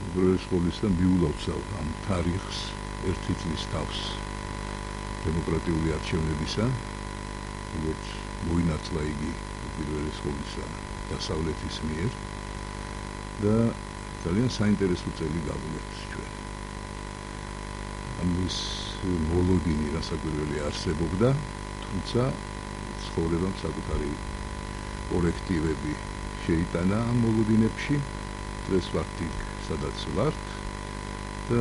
უპირველეს ყოვლისა მიულავთ ამ თარიღს ერთი წლის თავს დემოკრატიული არჩევნებისა, როგორც მოინათლა იგი უპირველეს ყოვლისა დასავლეთის მიერ და ძალიან საინტერესო წელი გავულებთ ჩვენ. ამის მოლოდინი რასაკვირველი არსებობდა, თუმცა ცხოვრებამ საკუთარი კორექტივები შეიტანა ამ მოლოდინებში. დღეს ვართ იქ, სადაც ვართ და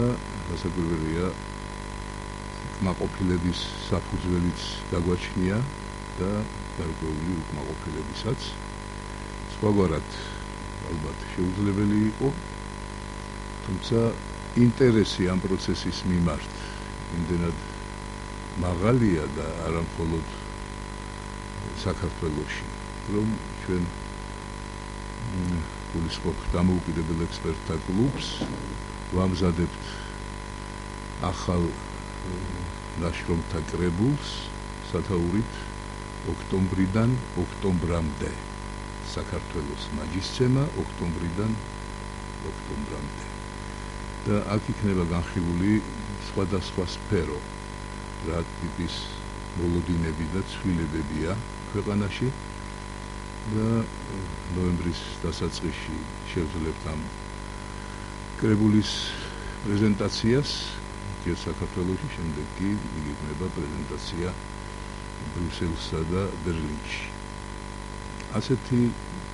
რასაკვირველია უკმაყოფილების საფუძველიც გაგვაჩნია და გარკვეული უკმაყოფილებისაც. სხვაგვარად ალბათ შეუძლებელი იყო, თუმცა ინტერესი ამ პროცესის მიმართ იმდენად მაღალია და არა მხოლოდ საქართველოში, რომ ჩვენ გულისხმობთ დამოუკიდებელ ექსპერტთა კლუბს, ვამზადებთ ახალ ნაშრომთა კრებულს სათაურით ოქტომბრიდან ოქტომბრამდე. საქართველოს მაგისცემა ოქტომბრიდან ოქტომბრამდე. და აქ იქნება განხილული სხვადასხვა სფერო, რა ტიპის მოლოდინები და ცვლილებებია ქვეყანაში და ნოემბრის დასაწყისში შევძლებთ ამ კრებულის პრეზენტაციას ჯერ საქართველოში, შემდეგ კი იქნება პრეზენტაცია ბრიუსელსა და ბერლინში. ასეთი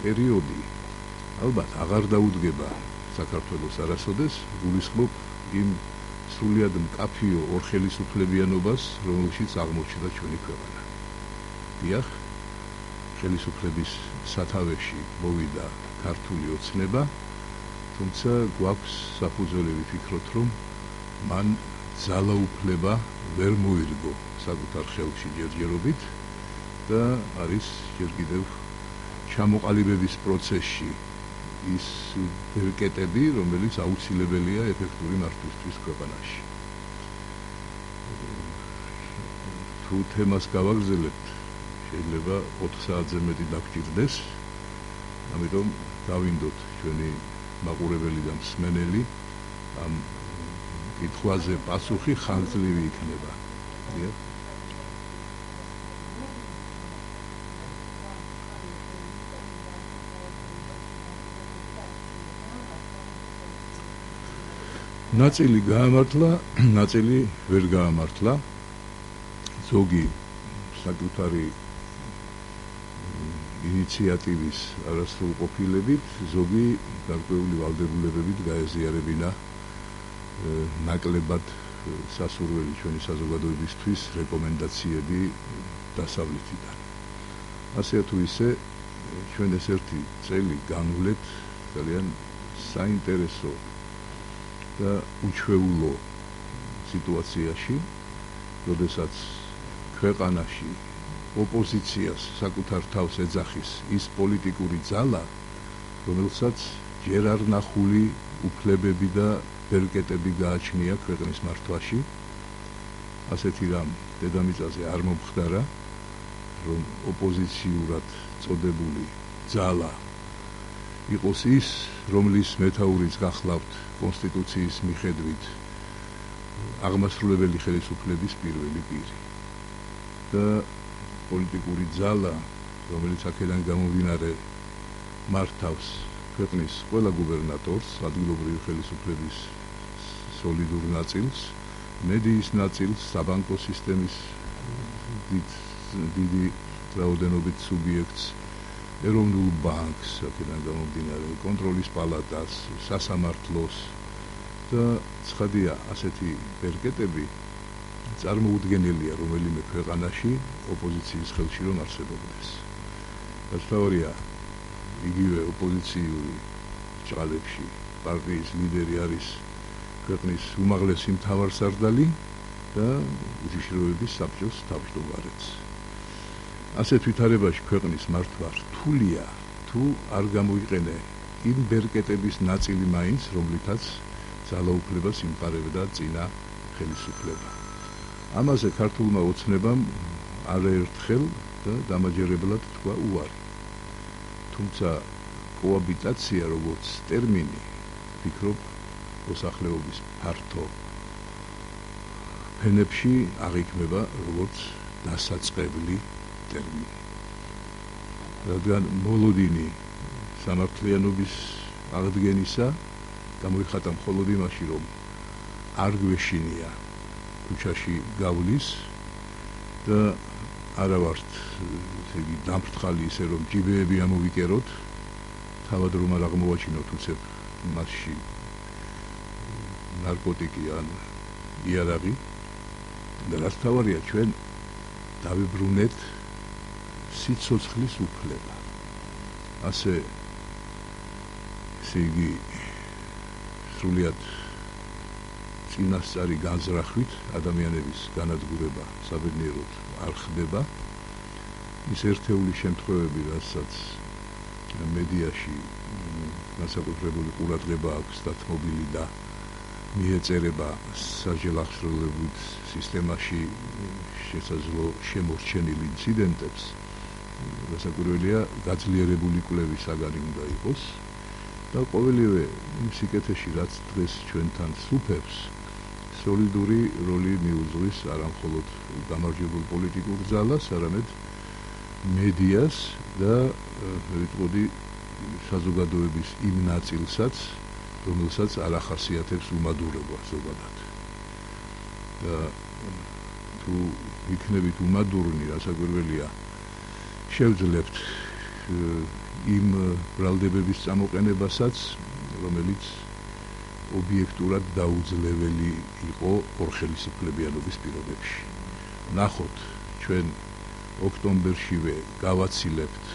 პერიოდი ალბათ აღარ დაუდგება საქართველოს არასოდეს, გულისხმობ იმ სრულიად მკაფიო ორხელისუფლებიანობას, რომელშიც აღმოჩნდა ჩვენი ქვეყანა. დიახ, ხელისუფლების სათავეში მოვიდა ქართული ოცნება, თუმცა გვაქვს საფუძველი ვიფიქროთ, რომ მან ძალაუფლება ვერ მოირგო საკუთარ ხელში ჯერჯერობით და არის ჯერ კიდევ ჩამოყალიბების პროცესში ის ბერკეტები, რომელიც აუცილებელია ეფექტური მართვისთვის ქვეყანაში. თუ თემას გავაგრძელებთ, შეიძლება 4 საათზე მეტი დაგვჭირდეს, ამიტომ დავინდოთ ჩვენი მაყურებელი და მსმენელი ამ კითხვაზე პასუხი ხანგრძლივი იქნება. ნაწილი გაამართლა, ნაწილი ვერ გაამართლა. ზოგი საკუთარი ინიციატივის არასრულყოფილებით, ზოგი გარკვეული ვალდებულებებით გაეზიარებინა ნაკლებად სასურველი ჩვენი საზოგადოებისთვის რეკომენდაციები დასავლეთიდან. ასე თუ ისე ჩვენ ეს ერთი წელი განვლეთ ძალიან საინტერესო და უჩვეულო სიტუაციაში, როდესაც ქვეყანაში ოპოზიციას საკუთარ თავს ეძახის ის პოლიტიკური ძალა, რომელსაც ჯერ არ ნახული უფლებები და ბერკეტები გააჩნია ქვეყნის მართვაში. ასეთი რამ დედამიწაზე არ მომხდარა, რომ ოპოზიციურად წოდებული ძალა იყოს ის, რომლის მეთაურიც გახლავთ კონსტიტუციის მიხედვით აღმასრულებელი ხელისუფლების პირველი პირი. და პოლიტიკური ძალა, რომელიც აქედან გამომდინარე მართავს ქვეყნის ყველა გუბერნატორს, ადგილობრივი ხელისუფლების სოლიდურ ნაწილს, მედიის ნაწილს, საბანკო სისტემის დიდი რაოდენობით სუბიექტს, ეროვნულ ბანკს, აქედან გამომდინარე კონტროლის პალატას, სასამართლოს და ცხადია, ასეთი ბერკეტები წარმოუდგენელია რომელიმე ქვეყანაში ოპოზიციის ხელში რომ არსებობდეს. გასავრია იგივე ოპოზიციური ჭრალებში პარტიის ლიდერი არის ქვეყნის უმაღლესი მთავარსარდალი და უშიშროების საბჭოს თავმჯდომარეც. ასეთ ვითარებაში ქვეყნის მართვა რთულია, თუ არ გამოიყენე იმ ბერკეტების ნაწილი მაინც, რომლითაც ძალაუფლებას იმყარებდა წინა ხელისუფლება. ამაზე ქართულმა ოცნებამ არაერთხელ და დამაჯერებლად თქვა უარი. თუმცა კოაბიტაცია როგორც ტერმინი, ვფიქრობ, მოსახლეობის ფართო ფენებში აღიქმება როგორც დასაწყებლი ტერმინი. რადგან მოლოდინი სამართლიანობის აღდგენისა გამოიხატა მხოლოდ იმაში, რომ არ გვეშინია ქუჩაში გავლის და არა ვართ დამფრთხალი ისე რომ ჯიბეები ამოვიკეროთ, თავად რომ არ აღმოვაჩინოთ უცებ მასში ნარკოტიკი ან იარაღი და რაც თავარია ჩვენ დავიბრუნეთ სიცოცხლის უფლება. ასე იგი სრულიად წინასწარი განზრახვით ადამიანების განადგურება საბედნიეროდ არ ხდება. ის ერთეული შემთხვევები, რასაც მედიაში განსაკუთრებული ყურადღება აქვს დათმობილი და მიეწერება საჯელახსროლებით სისტემაში შესაძლო შემორჩენილ ინციდენტებს, განსაკუთრებულია გაძლიერებული კვლევის საგანი უნდა იყოს და ყოველივე იმ სიკეთეში, რაც დღეს ჩვენთან სუფევს, სოლიდური როლი მიუძღვის არა მხოლოდ გამარჯვებულ პოლიტიკურ ძალას, არამედ მედიას და ვიტყოდი საზოგადოების იმ ნაწილსაც, რომელსაც არ ახასიათებს უმადურობა ზოგადად. და თუ იქნებით უმადურნი, რასაკვირველია, შევძლებთ იმ ბრალდებების წამოყენებასაც, რომელიც ობიექტურად დაუძლეველი იყო ორხელისუფლებიანობის პირობებში. ნახოთ, ჩვენ ოქტომბერშივე გავაცილებთ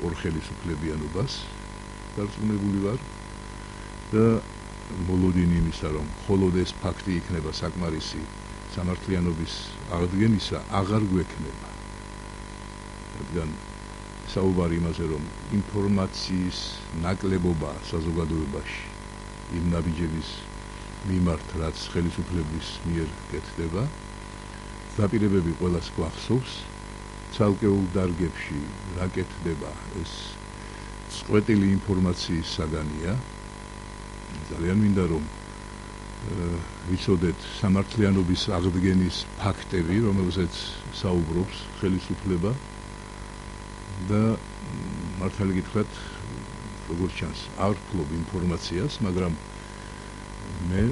ორხელისუფლებიანობას, დარწმუნებული ვარ და მოლოდინი იმისა, რომ მხოლოდ ეს ფაქტი იქნება საკმარისი სამართლიანობის აღდგენისა, აღარ გვექნება. რადგან საუბარი იმაზე, რომ ინფორმაციის ნაკლებობა საზოგადოებაში იმ ნაბიჯების მიმართ, რაც ხელისუფლების მიერ კეთდება, დაპირებები ყველას გვახსოვს, ცალკეულ დარგებში რა კეთდება, ეს წყვეტილი ინფორმაციის საგანია. ძალიან მინდა რომ ვიცოდეთ სამართლიანობის აღდგენის ფაქტები, რომელზეც საუბრობს ხელისუფლება და მართალი გითხრათ, როგორც ჩანს, არ ვფლობ ინფორმაციას, მაგრამ მე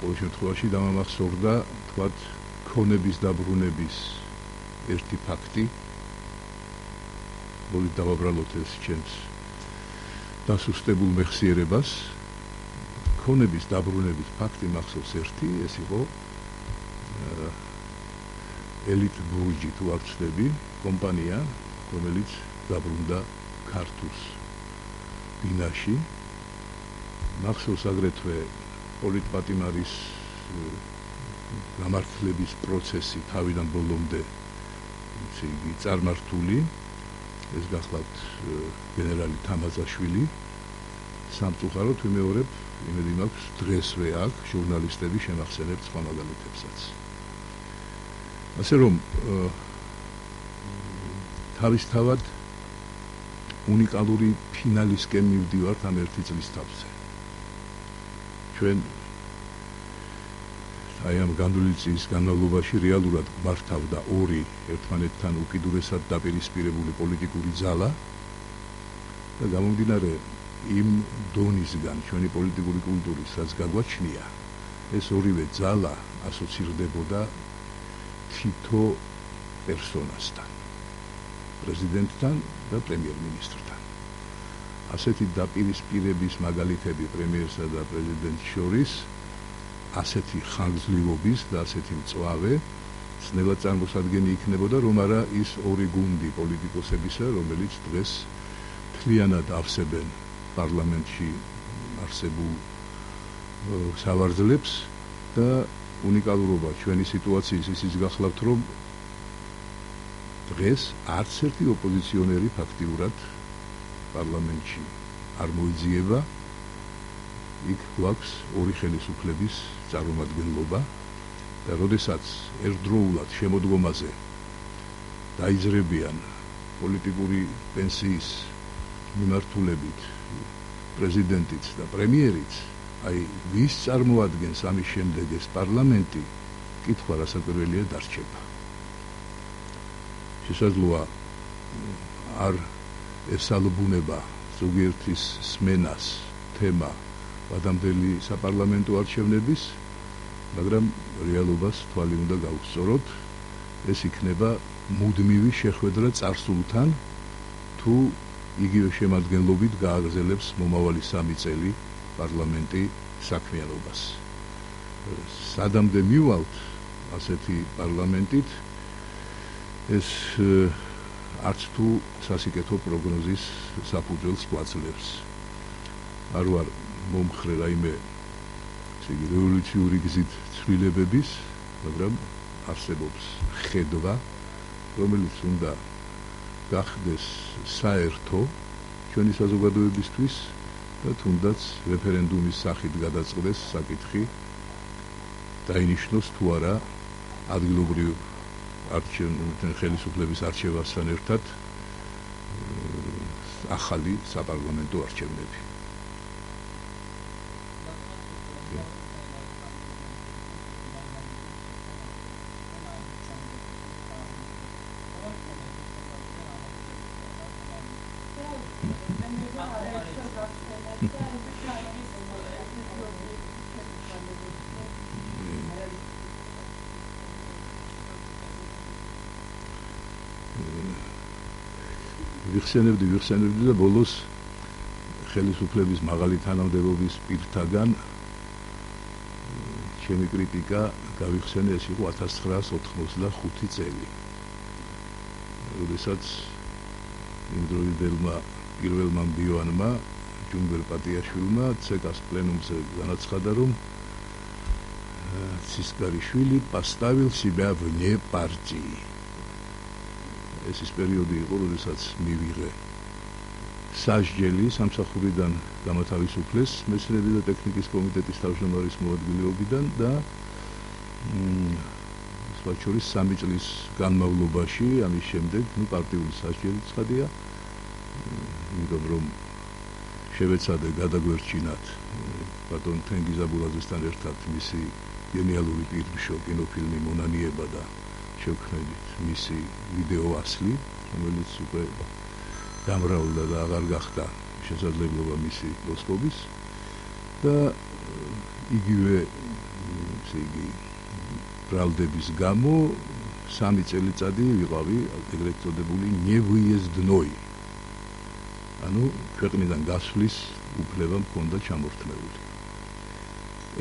ყოველ შემთხვევაში დამამახსოვრდა თქვათ ქონების დაბრუნების ერთი ფაქტი. მოდით დავაბრალოთ ეს ჩემს დასუსტებულ მეხსიერებას. ქონების დაბრუნების ფაქტი მახსოვს ერთი, ეს იყო ელიტ ბურჯი თუ არ ვცდები, კომპანია, რომელიც დაბრუნდა ქართულს ბინაში. მახსოვს აგრეთვე პოლიტპატიმარის გამართლების პროცესი თავიდან ბოლომდე წარმართული. ეს გახლავთ გენერალი თამაზაშვილი. სამწუხაროდ ვიმეორებ, იმედი მაქვს დღესვე აქ ჟურნალისტები შემახსენებთ სხვა მაგალითებსაც. ასე რომ თავისთავად უნიკალური ფინალისკენ მივდივართ ამ ერთი წლის თავზე. ჩვენ აი ამ განვლილი წლის განმავლობაში რეალურად გვმართავდა ორი ერთმანეთთან უკიდურესად დაპირისპირებული პოლიტიკური ძალა და გამომდინარე იმ დონისგან ჩვენი პოლიტიკური კულტურის, რაც გაგვაჩნია, ეს ორივე ძალა ასოცირდებოდა თითო პერსონასთან, პრეზიდენტთან და პრემიერ-მინისტრთან. ასეთი დაპირისპირების მაგალითები პრემიერსა და პრეზიდენტს შორის, ასეთი ხანგრძლივობის და ასეთი მწვავე ძნელად წარმოსადგენი იქნებოდა, რომ არა ის ორი გუნდი პოლიტიკოსებისა, რომელიც დღეს მთლიანად ავსებენ პარლამენტში არსებულ სავარძლებს და უნიკალურობა ჩვენი სიტუაციის ისიც გახლავთ, რომ დღეს არც ერთი ოპოზიციონერი ფაქტიურად პარლამენტში არ მოიძიება. იქ გვაქვს ორი ხელისუფლების წარმომადგენლობა და როდესაც ერთდროულად შემოდგომაზე დაიძრებიან პოლიტიკური პენსიის მიმართულებით პრეზიდენტიც და პრემიერიც, აი ვის წარმოადგენს ამის შემდეგ ეს პარლამენტი, კითხვა რასაკვირველია დარჩება. შესაძლოა არ ესალობუნება ზოგიერთის სმენას თემა ადამიანელი საპარლამენტო არჩევნების, მაგრამ რეალობას თვალი უნდა გავუსწოროთ, ეს იქნება მუდმივი შეხვედრა წარსულთან, თუ იგივე შემადგენლობით გააგრძელებს მომავალი 3 წელი პარლამენტი საქმიანობას. სადამდე მივალთ ასეთი პარლამენტით, ეს არც თუ სასიკეთო პროგნოზის საფუძველს გვაძლევს. არ ვარ მომხრე რაიმე რევოლუციური გზით ცვლილებების, მაგრამ არსებობს ხედვა, რომელიც უნდა გახდეს საერთო ჩვენი საზოგადოებისთვის და თუნდაც რეფერენდუმის სახით გადაწყდეს საკითხი, დაინიშნოს თუ არა ადგილობრივ ხელისუფლების არჩევასთან ერთად ახალი საპარლამენტო არჩევნები. ვიხსენებდი და ბოლოს ხელისუფლების მაღალი თანამდებობის პირთაგან ჩემი კრიტიკა გავიხსენე, ეს იყო 1985 წელი. როდესაც იმდროინდელმა პირველმა მდივანმა ჯუნგერ პატიაშვილმა ცეკას პლენუმზე განაცხადა, რომ ცისკარიშვილი поставил себя вне партии. ეს ის პერიოდი იყო, როდესაც მივიღე სასჯელი სამსახურიდან გამათავისუფლეს მეცნიერებისა და ტექნიკის კომიტეტის თავმჯდომარის მოადგილეობიდან და სხვა შორის 3 წლის განმავლობაში ამის შემდეგ პარტიული სასჯელი ცხადია, იმიტომ რომ შევეცადე გადაგვერჩინათ ბატონ თენგიზ აბულაძესთან ერთად მისი გენიალური პირბიშო კინოფილმი მონანიება და შევქმნით მისი ვიდეო ასლი, რომელიც უკვე გამრავლდა და აღარ გახდა შესაძლებლობა მისი მოსპობის და იგივე ბრალდების გამო 3 წელიწადი ვიყავი ეგრეთ წოდებული ნევიეზდნოი. ანუ ქვეყნიდან გასვლის უფლება მქონდა ჩამორთმეული.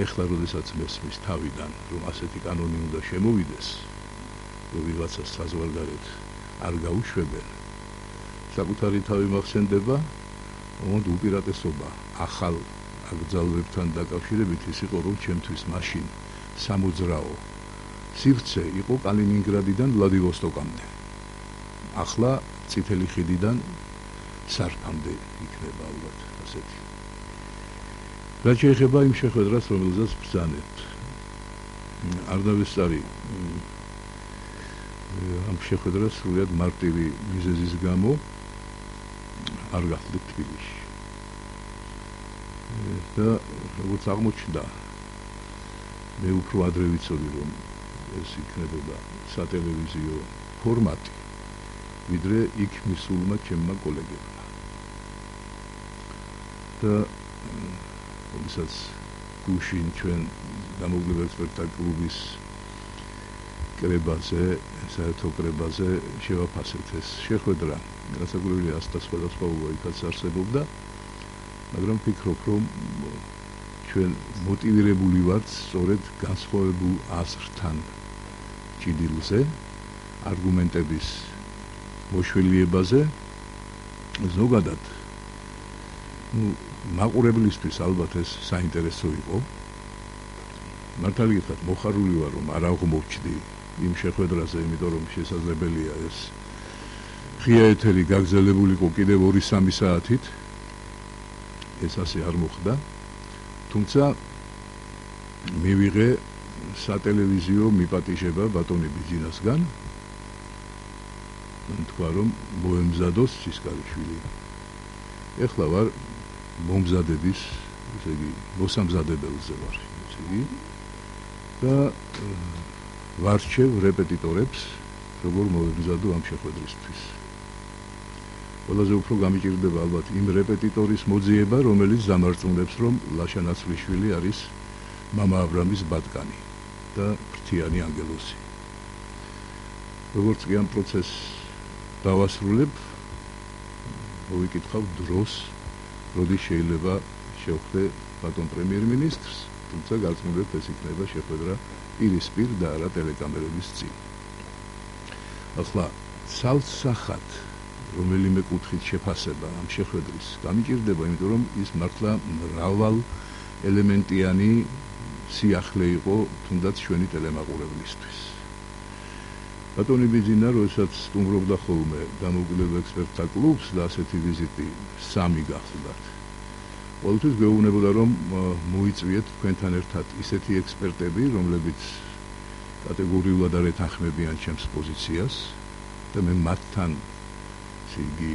ეხლა როდესაც მესმის თავიდან, რომ ასეთი კანონი უნდა შემოვიდეს, რომ ვიღაცას საზღვარგარეთ არ გაუშვებენ, საკუთარი თავი მახსენდება, რომ უპირატესობა ახალ აკრძალვებთან დაკავშირებით ის იყო, რომ ჩემთვის მაშინ სამოძრაო სივრცე იყო კალინინგრადიდან ვლადივოსტოკამდე. ახლა წითელი ხიდიდან სარფამდე იქნება ალბათ ასეთი. რაც შეეხება იმ შეხვედრას, რომელზეც ბრძანებთ, არ დავესწარი ამ შეხვედრას სრულად მარტივი მიზეზის გამო არ გახდით თბილისში. და როგორც აღმოჩნდა, მე უფრო ადრე ვიცოდი, რომ ეს იქნებოდა სატელევიზიო ფორმატი, ვიდრე იქ მისულმა ჩემმა კოლეგებმა. და როდესაც გუშინ ჩვენ დამოუკიდებლ ექსპერტთა კლუბის კრებაზე, საერთო კრებაზე შევაფასეთ ეს შეხვედრა, რასაკვირველია 100 სხვადასხვაობა იქაც არსებობდა, მაგრამ ვფიქრობ, რომ ჩვენ მოტივირებული ვართ სწორედ განსხვავებულ აზრთან ჭიდილზე, არგუმენტების მოშველიებაზე, ზოგადად მაყურებლისთვის ალბათ ეს საინტერესო იყო. მართალი გითხრათ, მოხარული ვარ, რომ არ აღმოჩნდი იმ შეხვედრაზე, იმიტომ რომ შესაძლებელია ეს ღია ეთერი გაგრძელებულიყო კიდევ 2-3 საათით. ეს ასე არ მოხდა. თუმცა მივიღე სატელევიზიო მიპატიჟება ბატონი ბიძინასგან. თქვა, რომ მოემზადოს ცისკარიშვილი. ეხლა ვარ მომზადების ესე იგი, მოსამზადებელზე ვარ, ესე იგი, და ვარჩევ რეპეტიტორებს, როგორ მოვებზადო ამ შეხვედრისთვის. ყველაზე უფრო გამიჭირდება ალბათ იმ რეპეტიტორის მოძიება, რომელიც დამარწმუნებს, რომ ლაშა ნაცვლიშვილი არის მამა აბრამის ბატკანი და ფრთიანი ანგელოზი. როგორც კი ამ პროცესს დავასრულებ, მოვიკითხავ დროს, როდის შეიძლება შევხვდე ბატონ პრემიერ-მინისტრს, თუმცა გარწმუნებთ, ეს იქნება შეხვედრა პირისპირ და არა ტელეკამერების წინ. ახლა ცალსახად რომელიმე კუთხით შეფასება ამ შეხვედრის გამიჭირდება, იმიტომ რომ ის მართლა მრავალ ელემენტიანი სიახლე იყო თუნდაც ჩვენი ტელემაყურებლისთვის. ბატონი ბიძინა, როდესაც სტუმრობდა ხოლმე დამოუკიდებელ ექსპერტთა კლუბს და ასეთი ვიზიტი 3 გახლდათ. ყოველთვის გვეუბნებოდა, რომ მოიწვიეთ თქვენთან ერთად ისეთი ექსპერტები, რომლებიც კატეგორიულად არ ეთანხმებიან ჩემს პოზიციას და მე მათთან იგი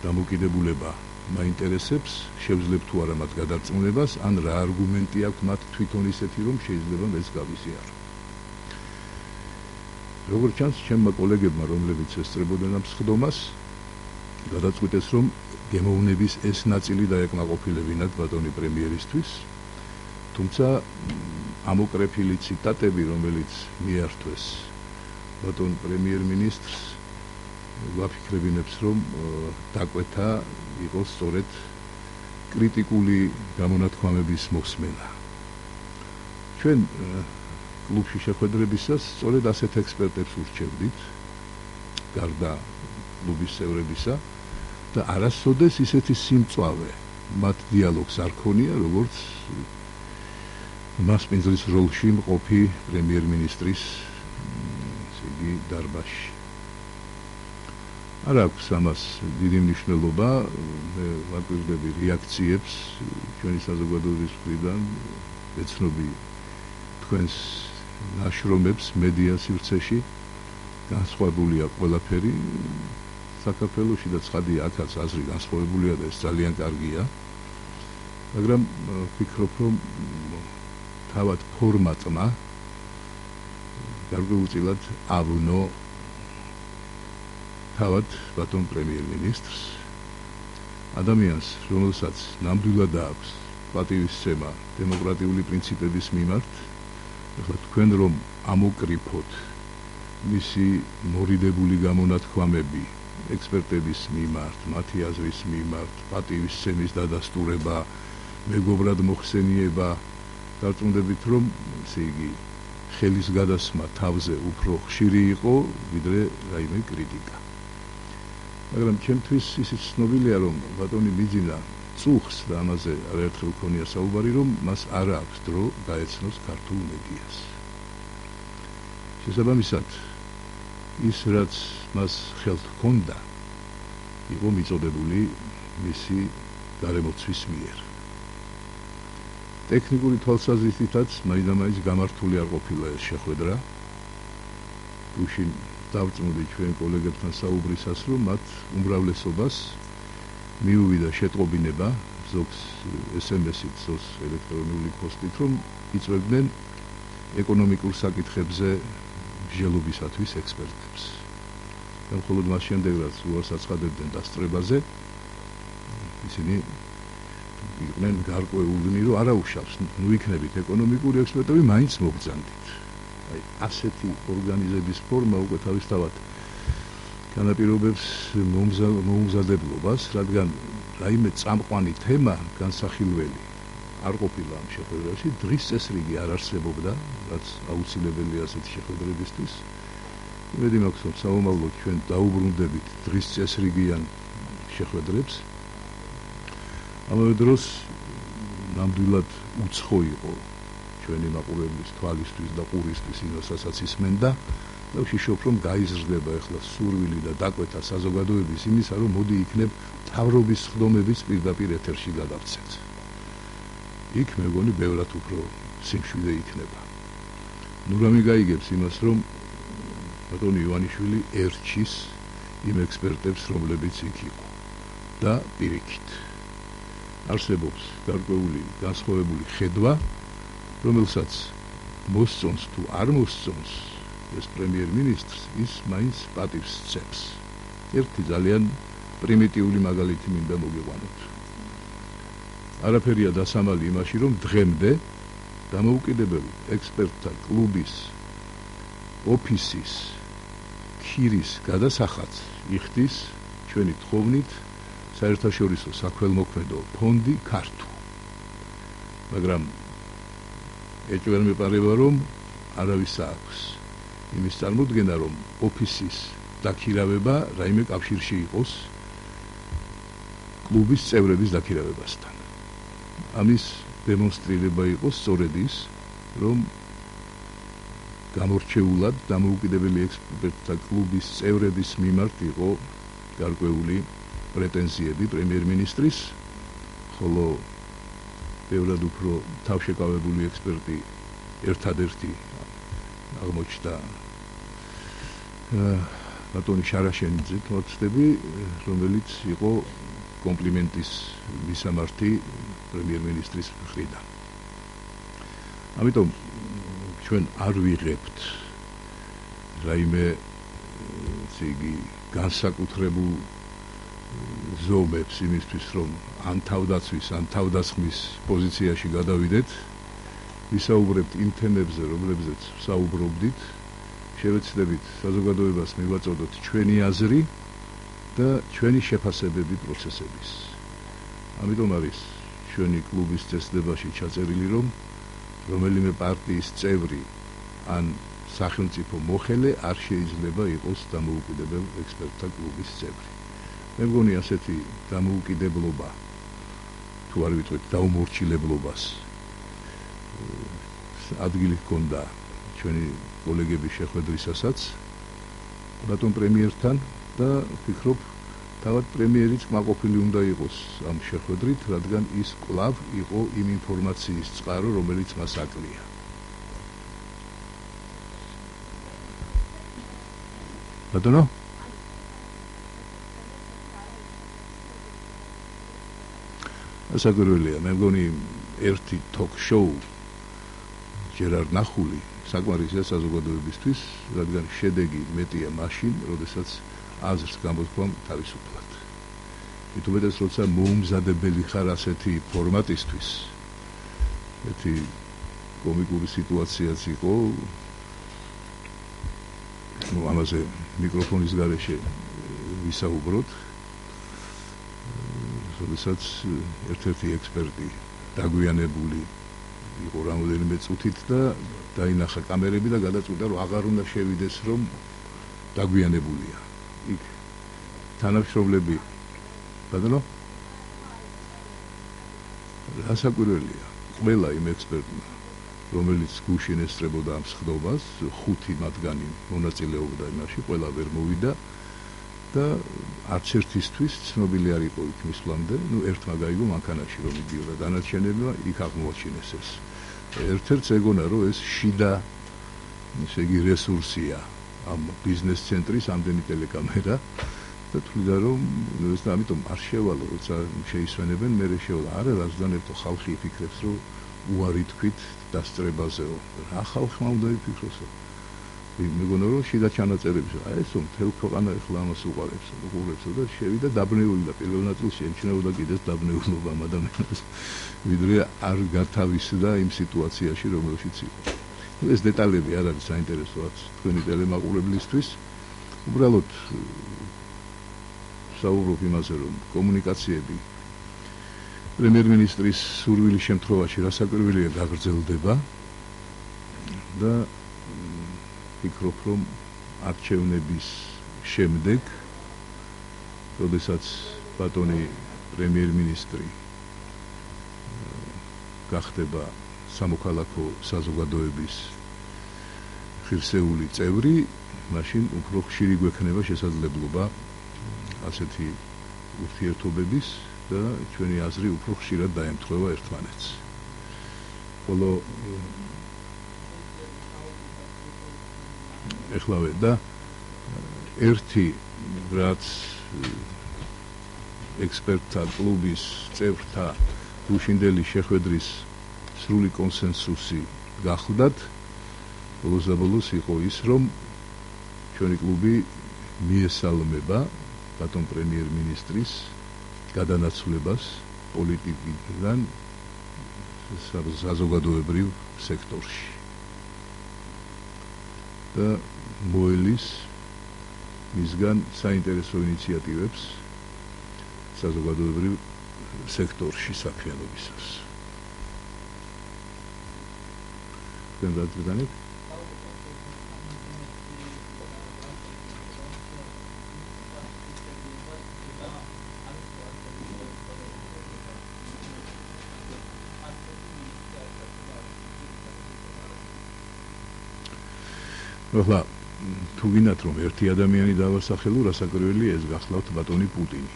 დამოკიდებულება მაინტერესებს, შევძლებ თუ არა მათ გადარწმუნებას, ან რა არგუმენტი აქვს მათ თვითონ ისეთი, რომ შეიძლება მეც გავიზიარო. როგორც ჩანს, ჩემმა კოლეგებმა, რომლებიც ესწრებოდნენ ამ სხდომას, გადაწყვიტეს, რომ გემოვნების ეს ნაწილი დაეკმაყოფილებინათ ბატონი პრემიერისთვის, თუმცა ამოკრეფილი ციტატები, რომელიც მიართვეს ბატონ პრემიერ-მინისტრს, ვაფიქრებინებს, რომ დაკვეთა იყო სწორედ კრიტიკული გამონათქვამების მოსმენა. ჩვენ კლუბში შეხვედრებისას სწორედ ასეთ ექსპერტებს ურჩევდით, გარდა კლუბის წევრებისა, და არასოდეს ისეთი სიმწვავე მათ დიალოგს არ ქონია, როგორც მასპინძლის როლში მყოფი პრემიერ-მინისტრის დარბაზში. არ აქვს ამას დიდი მნიშვნელობა, მე ვაკვირდები რეაქციებს ჩვენი საზოგადოების მხრიდან, ეცნობი თქვენს ნაშრომებს მედია სივრცეში, განსხვავებულია ყველაფერი საქართველოში და ცხადია, აქაც აზრი განსხვავებულია და ეს ძალიან კარგია, მაგრამ ვფიქრობ, რომ თავად ფორმატმა გარკვეულწილად ავნო თავად ბატონ პრემიერ-მინისტრს, ადამიანს, რომელსაც ნამდვილად აქვს პატივისცემა დემოკრატიული პრინციპების მიმართ, ახლა თქვენ რომ ამოკრიფოთ მისი მორიდებული გამონათქვამები ექსპერტების მიმართ, მათი აზრის მიმართ, პატივისცემის დადასტურება, მეგობრად მოხსენიება, დარწმუნდებით, რომ ესე იგი ხელის გადასმა თავზე უფრო ხშირი იყო, ვიდრე რაიმე კრიტიკა. მაგრამ ჩემთვის ისიც ცნობილია, რომ ბატონი ბიძინა წუხს და ამაზე არაერთხელ მქონია საუბარი, რომ მას არ აქვს დრო გაეცნოს ქართულ მედიას. შესაბამისად, ის რაც მას ხელთ ჰქონდა, იყო მიწოდებული მისი გარემოცვის მიერ. ტექნიკური თვალსაზრისითაც მაინდა-მაინც გამართული არ ყოფილა ეს შეხვედრა. გუშინ დავწმუნდი ჩვენ კოლეგებთან საუბრისას, რომ მათ უმრავლესობას მიუვიდა შეტყობინება, ზოგს SMS-ით, ზოგს ელექტრონული პოსტით, რომ იწვევდნენ ეკონომიკურ საკითხებზე მსჯელობისათვის ექსპერტებს. და მხოლოდ მას შემდეგ, რაც უარს აცხადებდნენ დასწრებაზე, ისინი იყვნენ გარკვეულნი, რომ არაუშავს, ნუ იქნებით ეკონომიკური ექსპერტები, მაინც მოგბრძანდით. აი, ასეთი ორგანიზების ფორმა უკვე თავისთავად განაპირობებს მოუმზადებლობას, რადგან რაიმე წამყვანი თემა განსახილველი არ ყოფილა ამ შეხვედრაში, დღის წესრიგი არ არსებობდა, რაც აუცილებელია ასეთი შეხვედრებისთვის. იმედი მაქვს, რომ საომავლოდ ჩვენ დაუბრუნდებით დღის წესრიგიან შეხვედრებს. ამავე დროს ნამდვილად უცხო იყო ჩვენი მაყურებლის თვალისთვის და ყურისთვის იმ რასაც ისმენდა და ვშიშობ, რომ გაიზრდება ახლა სურვილი და დაკვეთა საზოგადოების იმისა, რომ მოდი იქნებ მთავრობის სხდომების პირდაპირ ეთერში გადავცეთ. იქ მეგონი ბევრად უფრო სიმშვიდე იქნება. ნუ რა მიგაიგებს იმას, რომ ბატონი ივანიშვილი ერჩის იმ ექსპერტებს, რომლებიც იქ იყო და პირიქით. არსებობს გარკვეული განსხვავებული ხედვა, რომელსაც მოსწონს თუ არ მოსწონს ეს პრემიერ-მინისტრს, ის მაინც პატივს სცემს. ერთი ძალიან პრიმიტიული მაგალითი მინდა მოგიყვანოთ. არაფერია დასამალი იმაში, რომ დღემდე დამოუკიდებელ ექსპერტთა კლუბის ოფისის ქირის გადასახადს იხდის ჩვენი თხოვნით საერთაშორისო საქველმოქმედო ფონდი ქართუ. მაგრამ ეჭვერ მეპარება, რომ არავის აქვს იმის წარმოდგენა, რომ ოფისის დაქირავება რაიმე კავშირში იყოს კლუბის წევრების დაქირავებასთან. ამის დემონსტრირება იყო სწორედ ის, რომ გამორჩეულად დამოუკიდებელი ექსპერტთა კლუბის წევრების მიმართ იყო გარკვეული პრეტენზიები პრემიერ-მინისტრის, ხოლო ბევრად უფრო თავშეკავებული ექსპერტი ერთადერთი აღმოჩნდა ბატონი შარაშენიძე, თვათდები, რომელიც იყო კომპლიმენტის მისამართი პრემიერ-მინისტრის მხრიდან. ამიტომ ჩვენ არ ვიღებთ რაიმე იგი განსაკუთრებულ ზომებს იმისთვის, რომ ან თავდაცვის, ან თავდასხმის პოზიციაში გადავიდეთ, ვისაუბრებთ იმ თემებზე, რომლებზეც საუბრობდით, შევეცდებით საზოგადოებას მივაწოდოთ ჩვენი აზრი და ჩვენი შეფასებები პროცესების. ამიტომ არის ჩვენი კლუბის წესდებაში ჩაწერილი, რომ რომელიმე პარტიის წევრი ან სახელმწიფო მოხელე არ შეიძლება იყოს დამოუკიდებელ ექსპერტთა კლუბის წევრი. მე მგონი ასეთი დამოუკიდებლობა თუ არ ვიტყვით დაუმორჩილებლობას ადგილი ჰქონდა ჩვენი კოლეგების შეხვედრისასაც ბატონ პრემიერთან და ვფიქრობ, თავად პრემიერიც კმაყოფილი უნდა იყოს ამ შეხვედრით, რადგან ის კვლავ იყო იმ ინფორმაციის წყარო, რომელიც მას აკლია. ბატონო? ასაგურველია, მე მგონი ერთი ток-შოუ ჯერ არ ნახული საკმარისია საზოგადოებისთვის, რადგან შედეგი მეტია მაშინ, როდესაც აზრს გამოთქვამ თავისუფლად. მით უმეტეს, როცა მოუმზადებელი ხარ ასეთი ფორმატისთვის, ერთი კომიკური სიტუაციაც იყო, ამაზე მიკროფონის გარეშე ვისაუბროთ, როდესაც ერთ-ერთი ექსპერტი დაგვიანებული იყო რამოდენიმე წუთით და დაინახა კამერები და გადაწყვიტა, რომ აღარ უნდა შევიდეს, რომ დაგვიანებულია. იქ თანამშრომლები, ბატონო? რასაკვირველია, ყველა იმ ექსპერტმა, რომელიც გუშინ ესწრებოდა ამ სხდობას, 5 მათგანი მონაწილეობდა იმაში, ყველა ვერ მოვიდა და არც ერთისთვის ცნობილი არ იყო იქ მისვლამდე, ერთმა გაიგო მანქანაში რომ იდიოდა, დანარჩენებმა იქ აღმოაჩინეს ეს. ერთ-ერთს ეგონა, რომ ეს შიდა, ესე იგი რესურსია ამ ბიზნეს ცენტრის ამდენი ტელეკამერა და თვლიდა, რომ ეს ამიტომ არ შევალო, როცა შეისვენებენ, მე შევალა. არა, რადგან ერთო ხალხი იფიქრებს, რომ უარი თქვით დასწრებაზეო. რა ხალხმა უნდა იფიქროსო? მეგონა, რომ შიდა ჩანაწერების, ესო მთელ ქვეყანა ეხლა ამას უყურებსო და შევიდა დაბნეული და პირველ ნაწილში ემჩნეოდა კიდეც დაბნეულობა ამ ადამიანს, ვიდრე არ გათავისდა იმ სიტუაციაში, რომელშიც იყო. ეს დეტალები არ არის საინტერესოა თქვენი ტელემაყურებლისთვის. უბრალოდ საუბრობ იმაზე, რომ კომუნიკაციები პრემიერ-მინისტრის სურვილის შემთხვევაში რასაკვირველია გაგრძელდება და ვფიქრობ, რომ არჩევნების შემდეგ, როდესაც ბატონი პრემიერ-მინისტრი გახდება სამოქალაქო საზოგადოების ღირსეული წევრი, მაშინ უფრო ხშირი გვექნება შესაძლებლობა ასეთი ურთიერთობების და ჩვენი აზრი უფრო ხშირად დაემთხვევა ერთმანეთს. ხოლო ეხლავე და ერთი რაც ექსპერტთა კლუბის წევრთა გუშინდელი შეხვედრის სრული კონსენსუსი გახლდათ, ბოლოს იყო ის, რომ ჩვენი კლუბი მიესალმება ბატონ პრემიერ-მინისტრის გადანაცვლებას პოლიტიკიდან საზოგადოებრივ სექტორში და მოელის მისგან საინტერესო ინიციატივებს საზოგადოებრივ სექტორში საქმიანობისას. თქვენ რა გძანეთ? ახლა თუ გინდათ რომ ერთი ადამიანი დავასახელო, რასაკვირველია ეს გახლავთ ბატონი პუტინი.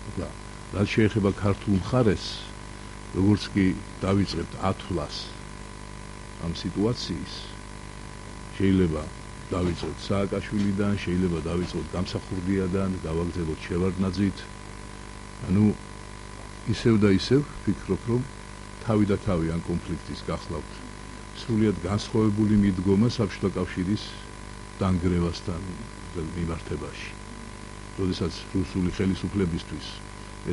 ახლა რაც შეეხება ქართულ მხარეს, როგორც კი დავიწყებთ ათვლას ამ სიტუაციის, შეიძლება დავიწყოთ სააკაშვილიდან, შეიძლება დავიწყოთ გამსახურდიადან, გავაგრძელოთ შევარდნაძით. ანუ ისევ და ისევ ვფიქრობ, რომ თავი და თავი ამ კონფლიქტის გახლავთ სრულიად განსხვავებული მიდგომა საბჭოთა კავშირის დანგრევასთან მიმართებაში. როდესაც რუსული ხელისუფლებისთვის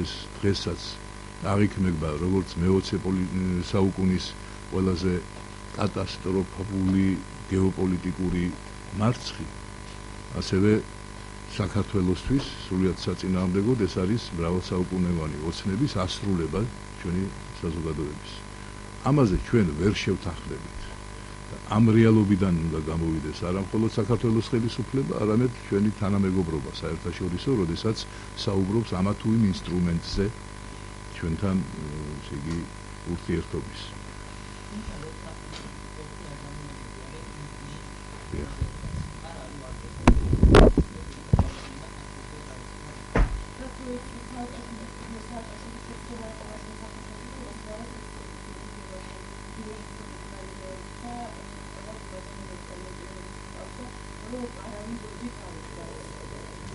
ეს დღესაც აღიქმება როგორც მე-20 საუკუნის ყველაზე კატასტროფული გეოპოლიტიკური მარცხი, ასევე საქართველოსთვის სრულიად საწინააღმდეგოდ ეს არის მრავალსაუკუნოვანი ოცნების ასრულება ჩვენი საზოგადოების. ამაზე ჩვენ ვერ შევთანხმდებით. ამ რეალობიდან უნდა გამოვიდეს არა მხოლოდ საქართველოს ხელისუფლება, არამედ ჩვენი თანამეგობრობა საერთაშორისო, როდესაც საუბრობს ამა თუ იმ ინსტრუმენტზე ჩვენთან, ესე იგი, ურთიერთობის.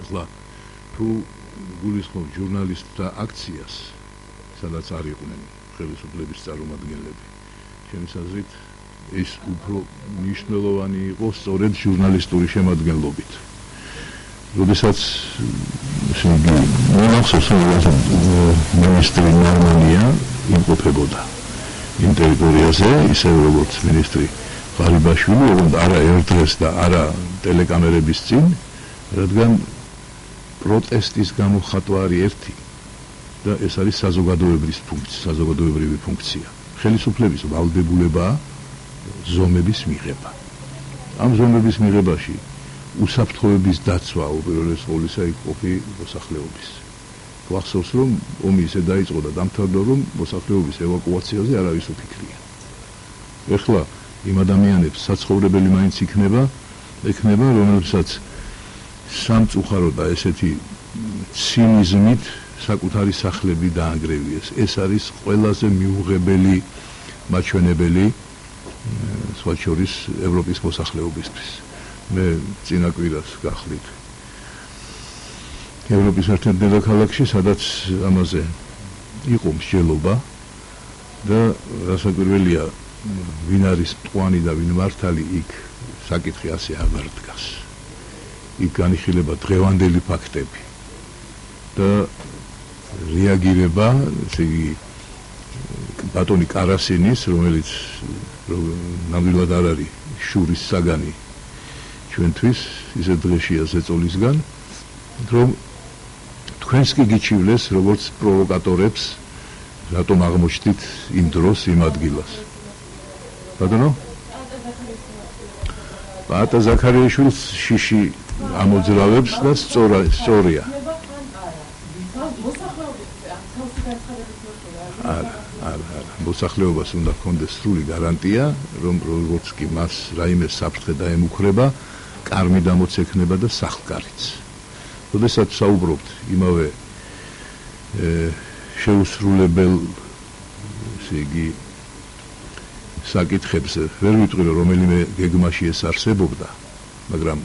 ახლა თუ გულისხმობ ჟურნალისტთა აქციას, სადაც არ იყვნენ ხელისუფლების წარმომადგენლები, ჩემი აზრით ეს უფრო მნიშვნელოვანი იყო სწორედ ჟურნალისტური შემადგენლობით. როდესაც მახსოვს რომ მინისტრი ნორმალია იმყოფებოდა იმ ტერიტორიაზე, ისე როგორც მინისტრი ღარიბაშვილი, ოღონდ არა ერთ დღეს და არა ტელეკამერების წინ, რადგან პროტესტის გამოხატვა არის ერთი და ეს არის საზოგადოებრივი ფუნქცია. ხელისუფლების ვალდებულებაა ზომების მიღება. ამ ზომების მიღებაში უსაფრთხოების დაცვა უპირველეს ყოვლისა იყოფი მოსახლეობის. გვახსოვს რომ ომი ისე დაიწყო და დამთავრდა, რომ მოსახლეობის ევაკუაციაზე არავის უფიქრია. ეხლა იმ ადამიანებს საცხოვრებელი მაინც იქნება, რომელსაც სამწუხარო და ესეთი ცინიზმით საკუთარი სახლები დაანგრევიეს. ეს არის ყველაზე მიუღებელი მაჩვენებელი სხვა შორის ევროპის მოსახლეობისთვის. მე წინა კვირას გახლით ევროპის ერთ-ერთ დედაქალაქში, სადაც ამაზე იყო მსჯელობა და რასაკვირველია, ვინ არის მტყვანი და ვინ მართალი, იქ საკითხი ასე აღარ დგას. იქ განიხილება დღევანდელი ფაქტები და რეაგირება, ესე იგი, ბატონი კარასინის, რომელიც ნამდვილად არ არის შურის საგანი ჩვენთვის, ისე დღეშია ზეწოლისგან, რომ თქვენს კი გიჩივლეს როგორც პროვოკატორებს, რატომ აღმოჩნდით იმ დროს იმ ადგილას. ბატონო? ბატა ზაქარიაშვილს შიში ამოძრავებს და სწორია. არა, მოსახლეობას უნდა ჰქონდეს სრული გარანტია, რომ როგორც კი მას რაიმე საფრთხე დაემუქრება, კარმი დამოცექნება და სახლკარიც. როდესაც საუბრობთ იმავე შეუსრულებელ, ესე იგი, საკითხებზე, ვერ ვიტყვი რომ რომელიმე გეგმაში ეს არსებობდა, მაგრამ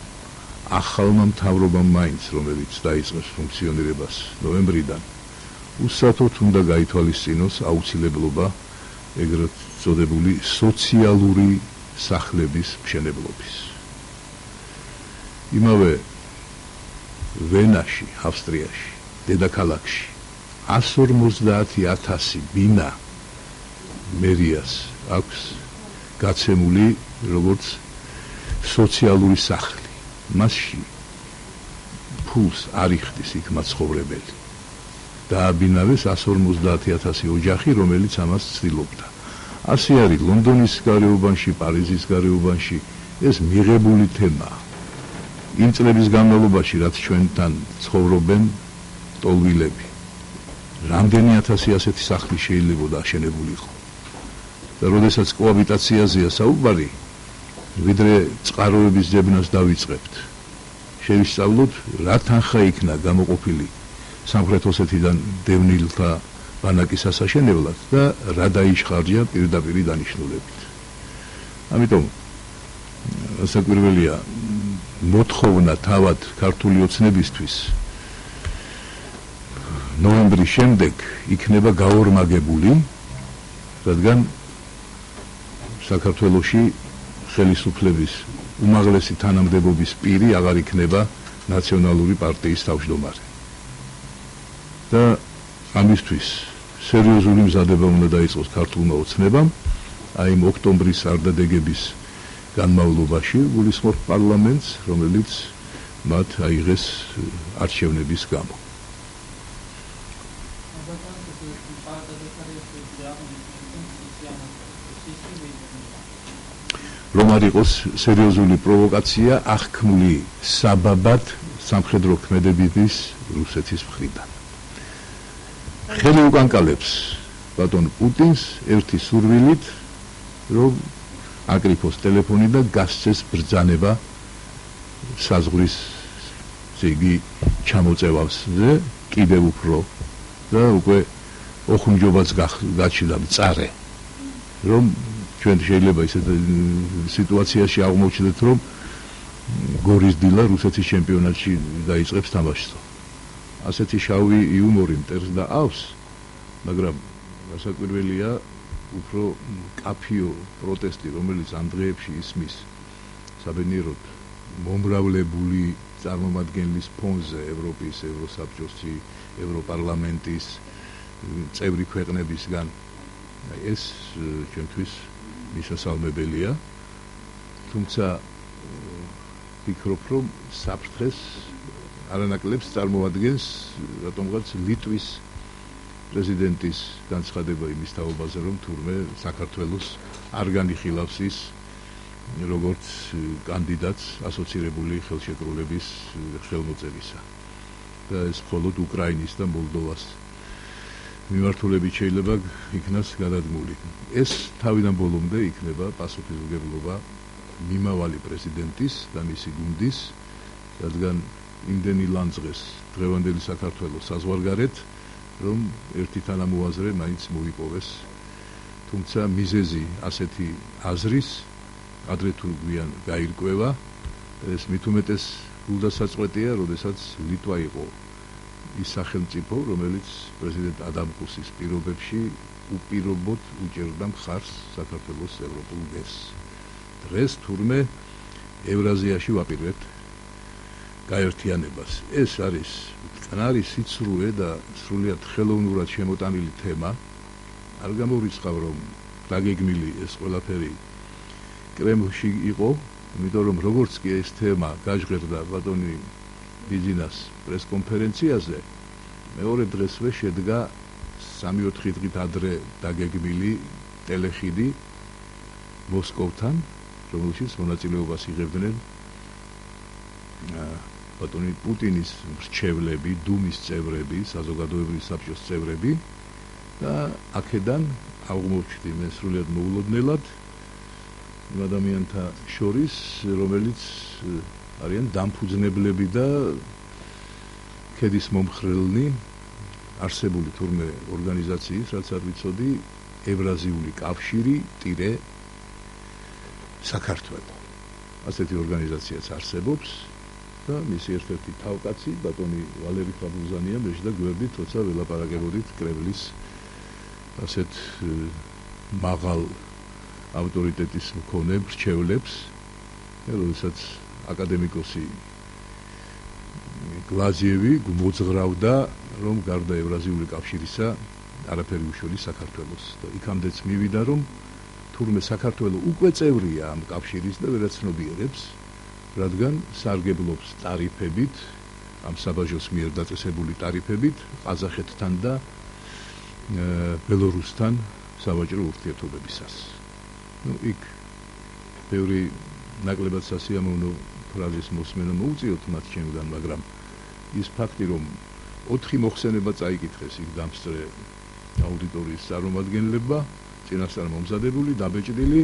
ახალმა მთავრობამ მაინც, რომელიც დაიწყებს ფუნქციონირებას ნოემბრიდან, უსათოდ უნდა გაითვალისწინოს აუცილებლობა ეგრეთ წოდებული სოციალური სახლების მშენებლობის. იმავე ვენაში, ავსტრიაში, დედაქალაქში 150,000 ბინა მერიას აქვს გაცემული როგორც სოციალური სახლი. მასში ფულს არ იხდის იქ მაცხოვრებელი. დააბინავეს 150,000 ოჯახი, რომელიც ამას ცდილობდა. ასე არის ლონდონის გარეუბანში, პარიზის გარეუბანში, ეს მიღებული თემაა. იმ წლების განმავლობაში, რაც ჩვენთან ცხოვრობენ ტოლვილები, რამდენი ათასი ასეთი სახლი შეიძლება აშენებულიყო. და როდესაც კოაბიტაციაზეა საუბარი, ვიდრე წყაროების ძებნას დავიწყებთ, შევისწავლოთ, რა თანხა იქნა გამოყოფილი სამხრეთ ოსეთიდან დევნილთა ბანაკის ასაშენებლად და რა დაიშხარჯა პირდაპირ დანიშნულებით. ამიტომ საკვირველია მოთხოვნა თავად ქართული ოცნებისთვის ნოემბრის შემდეგ იქნება გაორმაგებული, რადგან საქართველოში ხელისუფლების უმაღლესი თანამდებობის პირი აღარ იქნება ნაციონალური პარტიის თავმჯდომარე. და ამისთვის სერიოზული მზადება უნდა დაიწყოს ქართულმა ოცნებამ, აი იმ ოქტომბრის არდადეგების განმავლობაში გულისხმობ პარლამენტს, რომელიც მათ აიღეს არჩევნების გამო. რომ არ იყოს სერიოზული პროვოკაცია აღქმული საბაბად სამხედრო ქმედებების რუსეთის მხრიდან. ხელი უკანკალებს ბატონ პუტინს ერთი სურვილით, რომ აკრიფოს ტელეფონი და გასცეს ბრძანება საზღვრის ზეგი ჩამოწევაზე კიდევ უფრო და უკვე ოხუმჯობაც გაჩნდა მწარე, რომ ჩვენ შეიძლება ისეთ სიტუაციაში აღმოჩნდეთ, რომ გორის დილა რუსეთის ჩემპიონატში დაიწყებს თამაშს. ასეთი შავი იუმორი მტერს და ავს, მაგრამ გასაკვირველია უფრო კაფიო პროტესტი, რომელიც ამ დღეებში ისმის საბედნიეროდ მომრავლებული წარმომადგენლის ფონზე ევროპის, ევროსაბჭოს, ევროპარლამენტის წევრი ქვეყნებისგან, ეს ჩვენთვის მისასალმებელია, თუმცა ვფიქრობ, რომ საფრთხეს არანაკლებს წარმოადგენს რატომღაც ლიტვის პრეზიდენტის განცხადება იმის თაობაზე, რომ თურმე საქართველოს არ განიხილავს ის როგორც კანდიდატს ასოცირებული ხელშეკრულების ხელმოწერისა. და ეს მხოლოდ უკრაინის და მოლდოვას მიმართულებით შეიძლება იქნას გადადგმული. ეს თავიდან ბოლომდე იქნება პასუხისმგებლობა მიმავალი პრეზიდენტის და მისი გუნდის, რადგან იმდენი ლანძღეს დღევანდელი საქართველოს საზღვარგარეთ, რომ ერთი თანამოაზრე მაინც მოიპოვეს. თუმცა მიზეზი ასეთი აზრის ადრე თუ გვიან გაირკვევა. ეს მით უმეტეს გულდასაწყვეტია, როდესაც ლიტვა იყო ის სახელმწიფო, რომელიც პრეზიდენტ ადამკუსის პირობებში უპირობოდ უჭერდა მხარს საქართველოს ევროპულ გეზს. დღეს თურმე ევრაზიაში ვაპირებთ გაერთიანებას. ეს არის მტკნარი სიცრუე და სრულიად ხელოვნურად შემოტანილი თემა. არ გამორიცხავ, რომ დაგეგმილი ეს ყველაფერი კრემლში იყო, იმიტომ რომ როგორც კი ეს თემა გაჟღერდა ბატონი ბიძინას პრესკონფერენციაზე, მეორე დღესვე შედგა 3-4 დღით ადრე დაგეგმილი ტელეხიდი მოსკოვთან, რომელშიც მონაწილეობას იღებდნენ ბატონი პუტინის მრჩევლები, დუმის წევრები, საზოგადოებრივი საბჭოს წევრები და აქედან აღმოჩნდი მე სრულიად მოულოდნელად იმ ადამიანთა შორის, რომელიც არიან დამფუძნებლები და ქედის მომხრელნი არსებული თურმე ორგანიზაციის, რაც არ ვიცოდი, ევრაზიული კავშირი საქართველო. ასეთი ორგანიზაციაც არსებობს და მისი ერთ-ერთი თავკაცი ბატონი ვალერი ხაბუზანია მეშ და გვერდით თოცა ველაპარაკებოდით კრემლის ასეთ მაღალ ავტორიტეტის მქონე მრჩევლებს, როდესაც აკადემიკოსი გლაზიევი მოძღრავდა, რომ გარდა ევრაზიული კავშირისა არაფერი უშველის საქართველოს და იქამდეც მივიდა, რომ თურმე საქართველო უკვე წევრია ამ კავშირის და ვერაცნობიერებს, რადგან სარგებლობს ტარიფებით, ამ საბაჟოს მიერ დაწესებული ტარიფებით ყაზახეთთან და ბელორუსთან სავაჭრო ურთიერთობებისას. იქ ბევრი ნაკლებად სასიამოვნო ფრაზის მოსმენა მოუწიოთ მათ ჩემგან, მაგრამ ის ფაქტი, რომ 4 მოხსენება წაიკითხეს იქ დამსწრე აუდიტორიის წარმომადგენლებმა, წინასწარ მომზადებული, დაბეჭდილი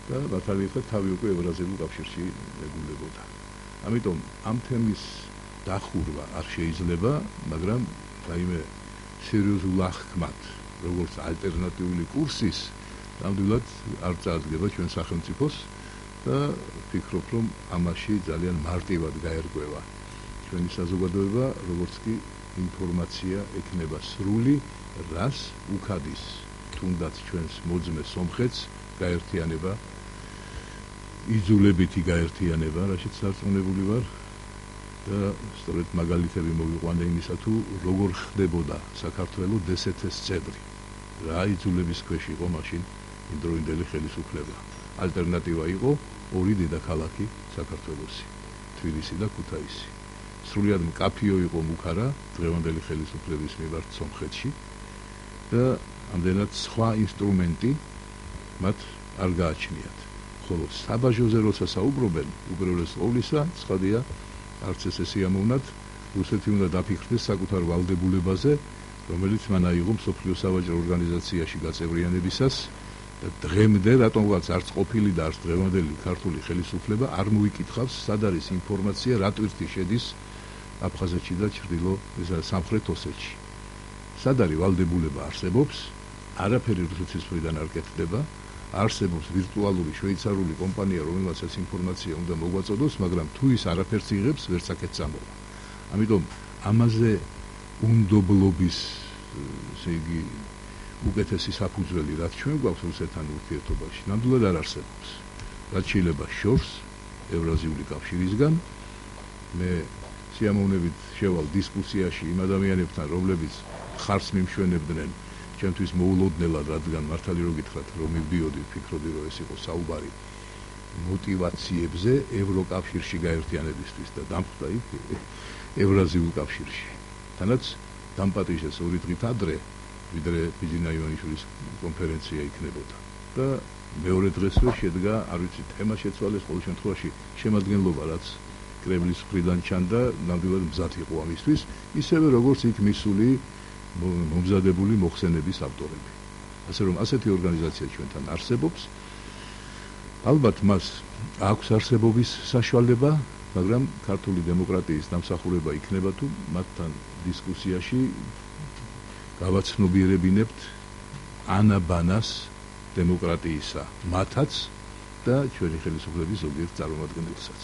და ბათალიხად თავი უკვე ევრაზიულ კავშირში ეგულებოდა. ამიტომ ამ თემის დახურვა არ შეიძლება, მაგრამ რაიმე სერიოზულ აღქმად, როგორც ალტერნატიული კურსის, ნამდვილად არ წარდგება ჩვენ სახელმწიფოს და ვფიქრობ, რომ ამაში ძალიან მარტივად გაერკვევა ჩვენი საზოგადოება, როგორც კი ინფორმაცია ექნება სრული, რას უქადის თუნდაც ჩვენს მოძმე სომხეთს გაერთიანება, იძულებითი გაერთიანება, რაშიც სარწმუნებული ვარ და სწორედ მაგალითები მოვიყვანე იმისა, თუ როგორ ხდებოდა საქართველოს დსთ-ს წევრი, რა იძულების ქვეშ იყო მაშინ იმდროინდელი ხელისუფლება. ალტერნატივა იყო 2 დედაქალაქი საქართველოსი, თბილისი და ქუთაისი. სრულიად მკაფიო იყო მუქარა დღევანდელი ხელისუფლების მიმართ სომხეთში და ამდენად სხვა ინსტრუმენტი მათ არ გააჩნიათ. ხოლო საბაჟოზე როცა საუბრობენ, უპირველეს ყოვლისა, ცხადია, არც ეს სიამოვნად, რუსეთი უნდა დაფიქრდეს საკუთარ ვალდებულებაზე, რომელიც მან აიღო მსოფლიო სავაჭრო ორგანიზაციაში გაწევრიანებისას და დღემდე რატომღაც არც ყოფილი და არც დღევანდელი ქართული ხელისუფლება არ მოიკითხავს, სად არის ინფორმაცია, რა ტვირთი შედის აფხაზეთში და სამხრეთ ოსეთში. სად არის ვალდებულება არსებობს, არაფერი რუსეთის მხრიდან არ კეთდება, არსებობს ვირტუალური შვეიცარიული კომპანია, რომელსაც ეს ინფორმაცია უნდა მოგვაწოდოს, მაგრამ თუ ის არაფერს იღებს, ვერც აქეთ წამოვა. ამიტომ ამაზე უნდობლობის, ესე იგი, უკეთესი საფუძველი, რაც ჩვენ გვაქვს რუსეთთან ურთიერთობაში, ნამდვილად არ არსებობს. რაც შეიძლება შორს ევრაზიული კავშირისგან, მე სიამოვნებით შევალ დისკუსიაში იმ ადამიანებთან, რომლებიც ხარს მიმშვენებდნენ ჩემთვის მოულოდნელად, რადგან მართალი რო გითხრათ, რომ მივდიოდი, ვფიქრობდი, რომ ეს იყო საუბარი მოტივაციებზე ევროკავშირში გაერთიანებისთვის და დამხვდა იქ ევრაზიულ კავშირში. თანაც დამპატიჟეს 2 დღით ადრე, ვიდრე ბიძინა ივანიშვილის კონფერენცია იქნებოდა. და მეორე დღესვე შედგა, არ ვიცი, თემა შეცვალეს, ყოველ შემთხვევაში შემადგენლობა, რაც კრემლის მხრიდან ჩანდა, ნამდვილად მზად იყო ამისთვის, ისევე როგორც იქ მისული მომზადებული მოხსენების ავტორები. ასე რომ ასეთი ორგანიზაცია ჩვენთან არსებობს. ალბათ მას აქვს არსებობის საშუალება, მაგრამ ქართული დემოკრატიის დამსახურება იქნება თუ მათთან დისკუსიაში გავაცნობიერებინებთ ანაბანას დემოკრატიისა მათაც და ჩვენი ხელისუფლების ზოგიერთ წარმომადგენელსაც.